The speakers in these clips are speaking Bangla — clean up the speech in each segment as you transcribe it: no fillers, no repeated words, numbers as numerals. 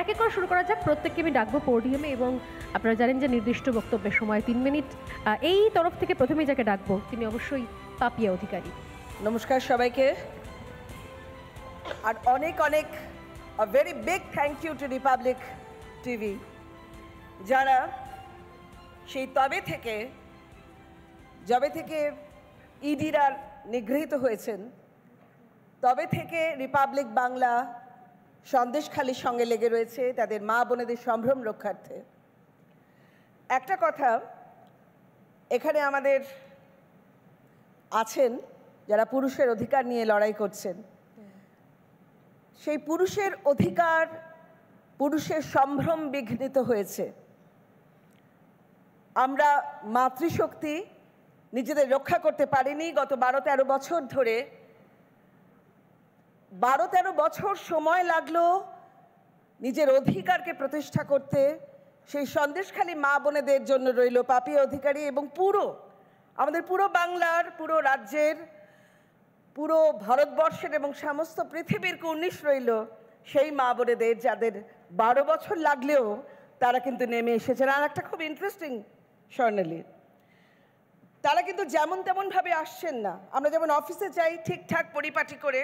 এক এক করে শুরু করা যাক। প্রত্যেককে আমি ডাকবো পোডিয়ামে এবং আপনারা জানেন যে নির্দিষ্ট বক্তব্যের সময় ৩ মিনিট। এই তরফ থেকে প্রথমেই যাকে ডাকবো তিনি অবশ্যই পাপিয়া অধিকারী। নমস্কার সবাইকে। আর অনেক অনেক very big thank you to Republic TV, যারা সেই যবে থেকে ইডিরা নিগৃহীত হয়েছেন তবে থেকে রিপাবলিক বাংলা সন্দেশখালির সঙ্গে লেগে রয়েছে তাদের মা বোনেদের সম্ভ্রম রক্ষার্থে। একটা কথা, এখানে আমাদের আছেন যারা পুরুষের অধিকার নিয়ে লড়াই করছেন, সেই পুরুষের অধিকার, পুরুষের সম্ভ্রম বিঘ্নিত হয়েছে। আমরা মাতৃশক্তি নিজেদের রক্ষা করতে পারিনি গত 12-13 বছর ধরে। 12-13 বছর সময় লাগলো নিজের অধিকারকে প্রতিষ্ঠা করতে। সেই সন্দেশখালী মা বোনেদের জন্য রইল পাপিয়া অধিকারী এবং আমাদের পুরো বাংলার, পুরো রাজ্যের, পুরো ভারতবর্ষের এবং সমস্ত পৃথিবীর কুর্নিশ রইল সেই মা বোনেদের যাদের 12 বছর লাগলেও তারা কিন্তু নেমে এসেছেন। আর একটা খুব ইন্টারেস্টিং, স্বর্ণালী, তারা কিন্তু যেমন তেমনভাবে আসছেন না। আমরা যেমন অফিসে যাই ঠিকঠাক পরিপাটি করে,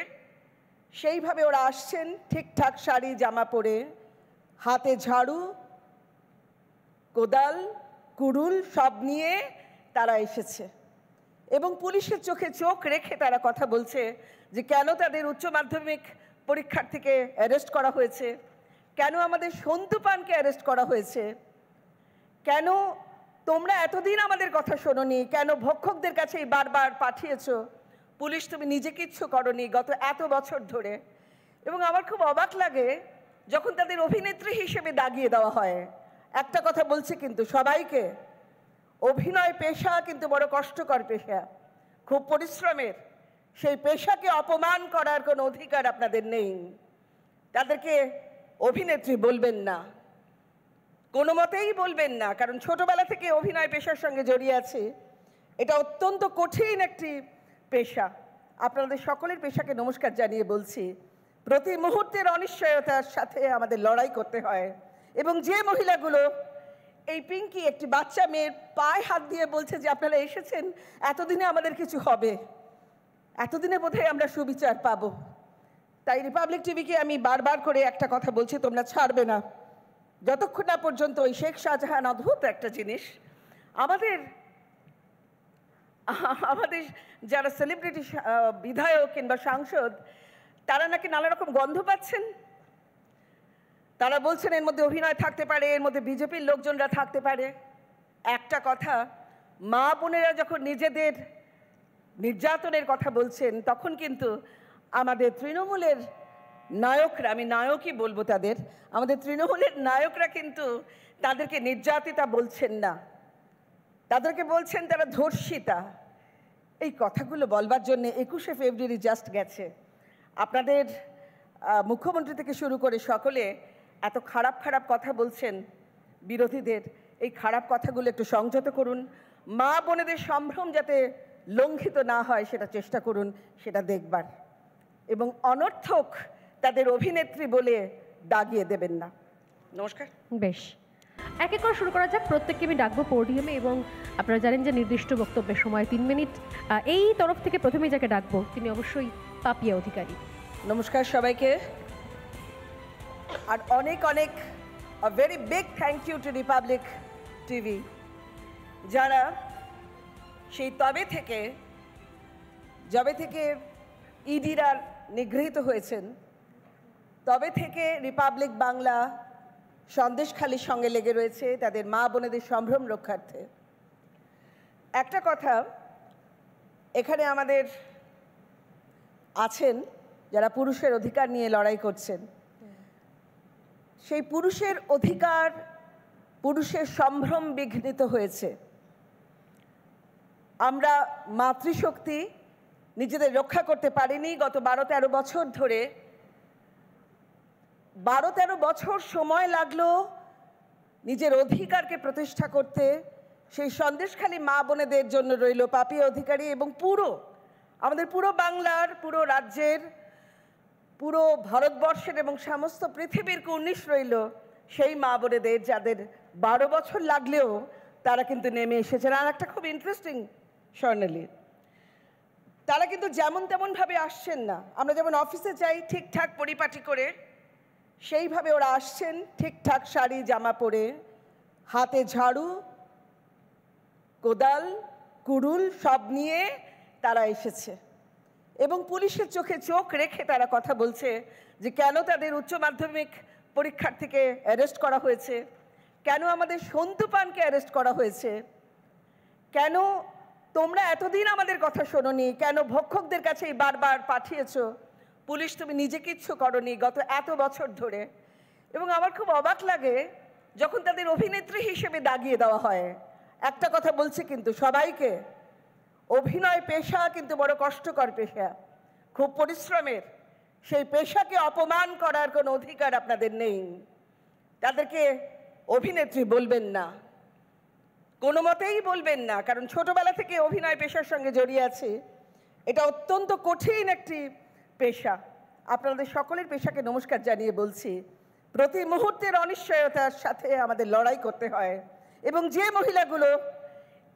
সেইভাবে ওরা আসছেন ঠিকঠাক শাড়ি জামা পরে, হাতে ঝাড়ু, কোদাল, কুড়ুল সব নিয়ে তারা এসেছে এবং পুলিশের চোখে চোখ রেখে তারা কথা বলছে যে কেন তাদের উচ্চ মাধ্যমিক পরীক্ষার্থীকে অ্যারেস্ট করা হয়েছে, কেন আমাদের সন্তু পানকে অ্যারেস্ট করা হয়েছে, কেন তোমরা এতদিন আমাদের কথা শোনোনি, কেন ভক্ষকদের কাছেই বারবার পাঠিয়েছো, পুলিশ তুমি নিজে কিচ্ছু করনি গত এত বছর ধরে। এবং আমার খুব অবাক লাগে যখন তাদের অভিনেত্রী হিসেবে দাগিয়ে দেওয়া হয়। একটা কথা বলছি কিন্তু সবাইকে, অভিনয় পেশা কিন্তু বড় কষ্টকর পেশা, খুব পরিশ্রমের। সেই পেশাকে অপমান করার কোনো অধিকার আপনাদের নেই। তাদেরকে অভিনেত্রী বলবেন না, কোনো মতেই বলবেন না, কারণ ছোটবেলা থেকে অভিনয় পেশার সঙ্গে জড়িয়ে আছে। এটা অত্যন্ত কঠিন একটি পেশা। আপনাদের সকলের পেশাকে নমস্কার জানিয়ে বলছি, প্রতি মুহূর্তের অনিশ্চয়তার সাথে আমাদের লড়াই করতে হয়। এবং যে মহিলাগুলো, এই পিঙ্কি একটি বাচ্চা মেয়ের পায়ে হাত দিয়ে বলছে যে আপনারা এসেছেন, এতদিনে আমাদের কিছু হবে, এতদিনে বোধহয় আমরা সুবিচার পাবো। তাই রিপাবলিক টিভিকে আমি বারবার করে একটা কথা বলছি, তোমরা ছাড়বে না যতক্ষণ না পর্যন্ত ওই শেখ শাহজাহান, অদ্ভুত একটা জিনিস, আমাদের যারা সেলিব্রিটি বিধায়ক কিংবা সাংসদ, তারা নাকি নানা রকম গন্ধ পাচ্ছেন। তারা বলছেন এর মধ্যে অভিনয় থাকতে পারে, এর মধ্যে বিজেপির লোকজনরা থাকতে পারে। একটা কথা, মা বোনেরা যখন নিজেদের নির্যাতনের কথা বলছেন তখন কিন্তু আমাদের তৃণমূলের নায়করা, আমি নায়কই বলবো তাদের, আমাদের তৃণমূলের নায়করা কিন্তু তাদেরকে নির্যাতিতা বলছেন না, তাদেরকে বলছেন তারা ধর্ষিতা। এই কথাগুলো বলবার জন্য 21শে ফেব্রুয়ারি জাস্ট গেছে। আপনাদের মুখ্যমন্ত্রী থেকে শুরু করে সকলে এত খারাপ খারাপ কথা বলছেন বিরোধীদের। এই খারাপ কথাগুলো একটু সংযত করুন, মা বোনেদের সম্ভ্রম যাতে লঙ্ঘিত না হয় সেটা চেষ্টা করুন, সেটা দেখবার। এবং অনর্থক তাদের অভিনেত্রী বলে দাগিয়ে দেবেন না। নমস্কার। বেশ, এক এক করে শুরু করা যাক। প্রত্যেককে আমি ডাকবো পোডিয়ামে এবং আপনারা জানেন যে নির্দিষ্ট বক্তব্যের সময় 3 মিনিট। এই তরফ থেকে প্রথমেই যাকে ডাকবো তিনি অবশ্যই পাপিয়া অধিকারী। নমস্কার সবাইকে। আর অনেক অনেক very big thank you to Republic TV, যারা সেই যবে থেকে ইডিরা নিগৃহীত হয়েছেন তবে থেকে রিপাবলিক বাংলা সন্দেশখালির সঙ্গে লেগে রয়েছে তাদের মা বোনেদের সম্ভ্রম রক্ষার্থে। একটা কথা, এখানে আমাদের আছেন যারা পুরুষের অধিকার নিয়ে লড়াই করছেন, সেই পুরুষের অধিকার, পুরুষের সম্ভ্রম বিঘ্নিত হয়েছে। আমরা মাতৃশক্তি নিজেদের রক্ষা করতে পারিনি গত 12-13 বছর ধরে। 12-13 বছর সময় লাগলো নিজের অধিকারকে প্রতিষ্ঠা করতে। সেই সন্দেশখালী মা বোনেদের জন্য রইল পাপিয়া অধিকারী এবং আমাদের পুরো বাংলার, পুরো রাজ্যের, পুরো ভারতবর্ষের এবং সমস্ত পৃথিবীর কুর্নিশ রইল সেই মা বোনেদের যাদের 12 বছর লাগলেও তারা কিন্তু নেমে এসেছেন। আর একটা খুব ইন্টারেস্টিং, স্বর্ণালী, তারা কিন্তু যেমন তেমনভাবে আসছেন না। আমরা যেমন অফিসে যাই ঠিকঠাক পরিপাটি করে, সেইভাবে ওরা আসছেন ঠিকঠাক শাড়ি জামা পরে, হাতে ঝাড়ু, কোদাল, কুড়ুল সব নিয়ে তারা এসেছে। এবং পুলিশের চোখে চোখ রেখে তারা কথা বলছে যে কেন তাদের উচ্চ মাধ্যমিক পরীক্ষার্থীকে অ্যারেস্ট করা হয়েছে, কেন আমাদের সন্তু পানকে অ্যারেস্ট করা হয়েছে, কেন তোমরা এতদিন আমাদের কথা শোনোনি, কেন ভক্ষকদের কাছেই বারবার পাঠিয়েছো, পুলিশ তুমি নিজে কিচ্ছু করনি গত এত বছর ধরে। এবং আমার খুব অবাক লাগে যখন তাদের অভিনেত্রী হিসেবে দাগিয়ে দেওয়া হয়। একটা কথা বলছি কিন্তু সবাইকে, অভিনয় পেশা কিন্তু বড় কষ্টকর পেশা, খুব পরিশ্রমের। সেই পেশাকে অপমান করার কোনো অধিকার আপনাদের নেই। তাদেরকে অভিনেত্রী বলবেন না, কোনো মতেই বলবেন না, কারণ ছোটবেলা থেকে অভিনয় পেশার সঙ্গে জড়িয়ে আছে। এটা অত্যন্ত কঠিন একটি পেশা। আপনাদের সকলের পেশাকে নমস্কার জানিয়ে বলছি, প্রতি মুহূর্তের অনিশ্চয়তার সাথে আমাদের লড়াই করতে হয়। এবং যে মহিলাগুলো,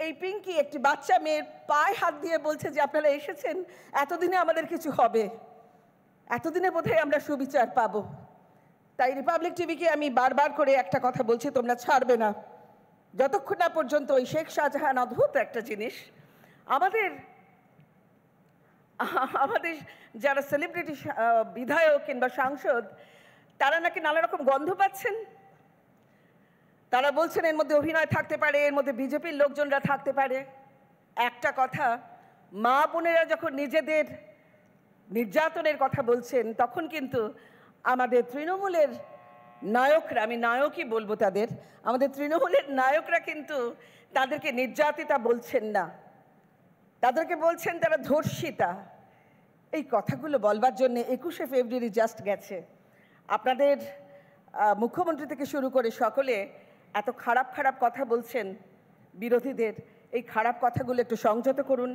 এই পিঙ্কি একটি বাচ্চা মেয়ের পায়ে হাত দিয়ে বলছে যে আপনারা এসেছেন, এতদিনে আমাদের কিছু হবে, এতদিনে বোধহয় আমরা সুবিচার পাবো। তাই রিপাবলিক টিভিকে আমি বারবার করে একটা কথা বলছি, তোমরা ছাড়বে না যতক্ষণ না পর্যন্ত ওই শেখ শাহজাহান, অদ্ভুত একটা জিনিস, আমাদের যারা সেলিব্রিটি বিধায়ক কিংবা সাংসদ, তারা নাকি নানা রকম গন্ধ পাচ্ছেন। তারা বলছেন এর মধ্যে অভিনয় থাকতে পারে, এর মধ্যে বিজেপির লোকজনরা থাকতে পারে। একটা কথা, মা বোনেরা যখন নিজেদের নির্যাতনের কথা বলছেন, তখন কিন্তু আমাদের তৃণমূলের নায়করা, আমি নায়কই বলবো তাদের, আমাদের তৃণমূলের নায়করা কিন্তু তাদেরকে নির্যাতিতা বলছেন না, তাদেরকে বলছেন তারা ধর্ষিতা। এই কথাগুলো বলবার জন্য 21শে ফেব্রুয়ারি জাস্ট গেছে। আপনাদের মুখ্যমন্ত্রী থেকে শুরু করে সকলে এত খারাপ খারাপ কথা বলছেন বিরোধীদের, এই খারাপ কথাগুলো একটু সংযত করুন।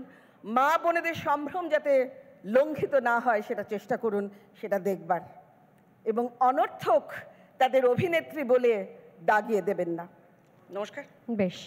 মা বোনেদের সম্ভ্রম যাতে লঙ্ঘিত না হয় সেটা চেষ্টা করুন, সেটা দেখবার। এবং অনর্থক তাদের অভিনেত্রী বলে দাগিয়ে দেবেন না। নমস্কার। বেশ।